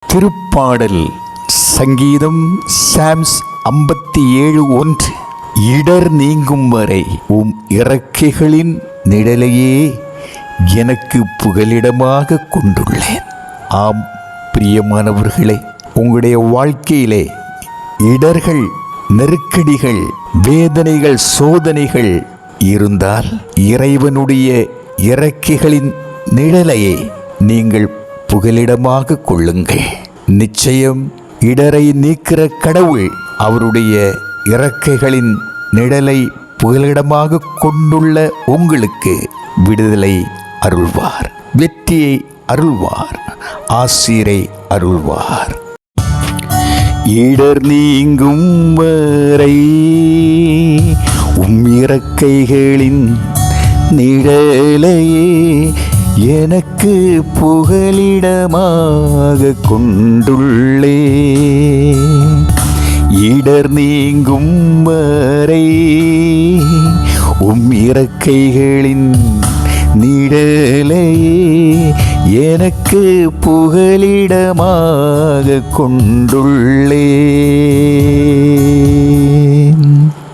திருப்பாடல் சங்கீதம் சாம்ஸ் 57:1. இடர் நீங்கும் வரை உம் இறக்கைகளின் நிழலையே எனக்கு புகலிடமாக கொண்டுள்ளேன். ஆம் பிரியமானவர்களே, உங்களுடைய வாழ்க்கையிலே இடர்கள், நெருக்கடிகள், வேதனைகள், சோதனைகள் இருந்தால் இறைவனுடைய இறக்கைகளின் நிழலையே நீங்கள் புகலிடமாக கொள்ளுங்கள். நிச்சயம் இடரை நீக்கிற கடவுள் அவருடைய இறக்கைகளின் நிழலை புகலிடமாக கொண்டுள்ள உங்களுக்கு விடுதலை அருள்வார், வெற்றியை அருள்வார், ஆசீரை அருள்வார். இடர் நீங்கும் வரை உம் இறக்கைகளின் நிழலையே எனக்கு புகலிடமாக கொண்டுள்ளே. இடர் நீங்கும் வரை உம் இறக்கைகளின் நிழலையே எனக்கு புகலிடமாக கொண்டுள்ளே.